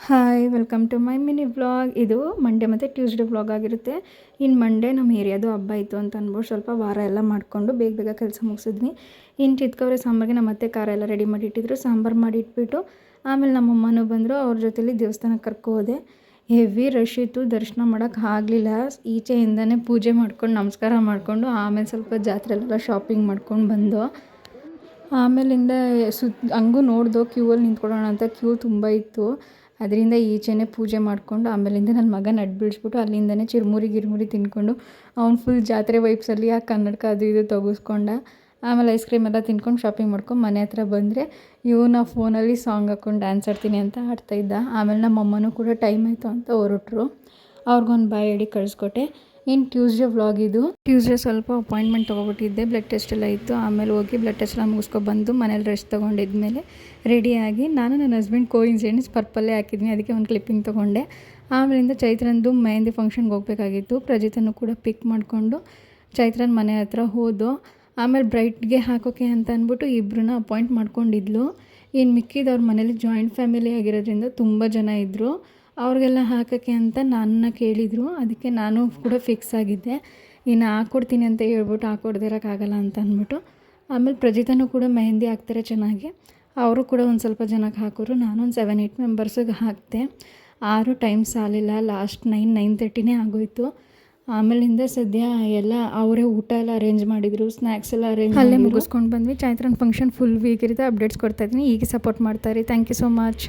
Hi welcome to my mini vlog. ಇದು Monday ಮತ್ತು Tuesday vlog ಆಗಿರುತ್ತೆ. ಇನ್ನು ಮಂಡೇ ನಮ್ಮ ಏರಿಯಾದು ಹಬ್ಬ ಇತ್ತು ಅಂತ ಅಂದ್ಬಿಟ್ಟು ಸ್ವಲ್ಪ ವಾರ ಎಲ್ಲ ಮಾಡಿಕೊಂಡು ಬೇಗ ಬೇಗ ಕೆಲಸ ಮುಗಿಸಿದ್ವಿ. ಇನ್ನು ಚಿತ್ಕವ್ರೆ ಸಾಂಬಾರಿಗೆ ನಮ್ಮ ಅತ್ತೆ ಖಾರ ಎಲ್ಲ ರೆಡಿ ಮಾಡಿ ಇಟ್ಟಿದ್ರು. ಸಾಂಬಾರು ಮಾಡಿ ಇಟ್ಬಿಟ್ಟು ಆಮೇಲೆ ನಮ್ಮ ಅಮ್ಮನೂ ಬಂದರು. ಅವ್ರ ಜೊತೆಲಿ ದೇವಸ್ಥಾನಕ್ಕೆ ಕರ್ಕೋದೆ. ಹೆವಿ ರಶ್ ಇತ್ತು, ದರ್ಶನ ಮಾಡೋಕ್ಕೆ ಆಗಲಿಲ್ಲ. ಈಚೆಯಿಂದನೇ ಪೂಜೆ ಮಾಡ್ಕೊಂಡು ನಮಸ್ಕಾರ ಮಾಡಿಕೊಂಡು ಆಮೇಲೆ ಸ್ವಲ್ಪ ಜಾತ್ರೆಲೆಲ್ಲ ಶಾಪಿಂಗ್ ಮಾಡ್ಕೊಂಡು ಬಂದು ಆಮೇಲಿಂದ ಹಂಗೂ ನೋಡ್ದೋ ಕ್ಯೂ ಅಲ್ಲಿ ನಿಂತ್ಕೊಳ್ಳೋಣ ಅಂತ. ಕ್ಯೂ ತುಂಬ ಇತ್ತು. ಅದರಿಂದ ಈಚೆನೇ ಪೂಜೆ ಮಾಡಿಕೊಂಡು ಆಮೇಲಿಂದ ನನ್ನ ಮಗ ನಡ್ ಬೀಳಿಸ್ಬಿಟ್ಟು ಅಲ್ಲಿಂದನೇ ಚಿರುಮುರಿ ತಿಂದ್ಕೊಂಡು ಅವ್ನು ಫುಲ್ ಜಾತ್ರೆ ವೈಬ್ಸಲ್ಲಿ ಆ ಕನ್ನಡಕ ಅದು ಇದು ತೆಗೆಸ್ಕೊಂಡ. ಆಮೇಲೆ ಐಸ್ ಕ್ರೀಮ್ ಎಲ್ಲ ತಿನ್ಕೊಂಡು ಶಾಪಿಂಗ್ ಮಾಡ್ಕೊಂಡು ಮನೆ ಹತ್ರ ಬಂದರೆ ಇವನ ಫೋನಲ್ಲಿ ಸಾಂಗ್ ಹಾಕ್ಕೊಂಡು ಡ್ಯಾನ್ಸ್ ಆಡ್ತೀನಿ ಅಂತ ಆಡ್ತಾಯಿದ್ದ. ಆಮೇಲೆ ನಮ್ಮ ಅಮ್ಮನೂ ಕೂಡ ಟೈಮ್ ಆಯಿತು ಅಂತ ಹೊರಟ್ರು. ಅವ್ರಿಗೊಂದು ಬಾಯ್ ಹೇಳಿ ಕಳಿಸ್ಕೊಟ್ಟೆ. ಇನ್ನು ಟ್ಯೂಸ್ಡೇ ವ್ಲಾಗ್ ಇದು. ಟ್ಯೂಸ್ಡೇ ಸ್ವಲ್ಪ ಅಪಾಯಿಂಟ್ಮೆಂಟ್ ತೊಗೊಬಿಟ್ಟಿದ್ದೆ, ಬ್ಲಡ್ ಟೆಸ್ಟ್ ಎಲ್ಲ ಇತ್ತು. ಆಮೇಲೆ ಹೋಗಿ ಬ್ಲಡ್ ಟೆಸ್ಟ್ ಎಲ್ಲ ಮುಗಿಸ್ಕೊಬಂದು ಮನೇಲಿ ರೆಸ್ಟ್ ತೊಗೊಂಡಿದ್ಮೇಲೆ ರೆಡಿಯಾಗಿ ನಾನು ನನ್ನ ಹಸ್ಬೆಂಡ್ ಕೋಇನ್ಸಿಡೆನ್ಸ್ ಪರ್ಪಲ್ಲೇ ಹಾಕಿದ್ನಿ, ಅದಕ್ಕೆ ಒಂದು ಕ್ಲಿಪ್ಪಿಂಗ್ ತೊಗೊಂಡೆ. ಆಮೇಲಿಂದ ಚೈತ್ರಂದು ಮೆಹಂದಿ ಫಂಕ್ಷನ್ಗೆ ಹೋಗಬೇಕಾಗಿತ್ತು. ಪ್ರಜಿತನೂ ಕೂಡ ಪಿಕ್ ಮಾಡಿಕೊಂಡು ಚೈತ್ರನ ಮನೆ ಹತ್ರ ಹೋದೋ. ಆಮೇಲೆ ಬ್ರೈಟ್ಗೆ ಹಾಕೋಕ್ಕೆ ಅಂತ ಅಂದ್ಬಿಟ್ಟು ಇಬ್ಬರನ್ನ ಅಪಾಯಿಂಟ್ ಮಾಡ್ಕೊಂಡಿದ್ಲು. ಇನ್ನು ಮಿಕ್ಕಿದವ್ರ ಮನೇಲಿ ಜಾಯಿಂಟ್ ಫ್ಯಾಮಿಲಿ ಆಗಿರೋದ್ರಿಂದ ತುಂಬ ಜನ ಇದ್ದರು. ಅವ್ರಿಗೆಲ್ಲ ಹಾಕೋಕ್ಕೆ ಅಂತ ನನ್ನ ಕೇಳಿದರು. ಅದಕ್ಕೆ ನಾನು ಕೂಡ ಫಿಕ್ಸ್ ಆಗಿದ್ದೆ. ಇನ್ನು ಹಾಕ್ಕೊಡ್ತೀನಿ ಅಂತ ಹೇಳ್ಬಿಟ್ಟು ಹಾಕ್ಕೊಡ್ದಿರೋಕ್ಕಾಗಲ್ಲ ಅಂತ ಅಂದ್ಬಿಟ್ಟು ಆಮೇಲೆ ಪ್ರಜಿತನೂ ಕೂಡ ಮೆಹಂದಿ ಹಾಕ್ತಾರೆ ಚೆನ್ನಾಗಿ. ಅವರು ಕೂಡ ಒಂದು ಸ್ವಲ್ಪ ಜನಕ್ಕೆ ಹಾಕೋರು. ನಾನೊಂದು 7-8 ಮೆಂಬರ್ಸಿಗೆ ಹಾಕಿದೆ. 6 ಟೈಮ್ ಸಾಲಿಲ್ಲ, ಲಾಸ್ಟ್ 9-9:30 ಆಗೋಯಿತು. ಆಮೇಲಿಂದ ಸದ್ಯ ಎಲ್ಲ ಅವರೇ ಊಟ ಎಲ್ಲ ಅರೇಂಜ್ ಮಾಡಿದರು, ಸ್ನ್ಯಾಕ್ಸ್ ಎಲ್ಲ ಅಲ್ಲೇ ಮುಗಿಸ್ಕೊಂಡು ಬಂದ್ವಿ. ಚೈತ್ರನ ಫಂಕ್ಷನ್ ಫುಲ್ ವೀಕ್ ಇರುತ್ತೆ. ಅಪ್ಡೇಟ್ಸ್ ಕೊಡ್ತಾಯಿದ್ದೀನಿ. ಹೀಗೆ ಸಪೋರ್ಟ್ ಮಾಡ್ತಾರೆ. Thank you so much.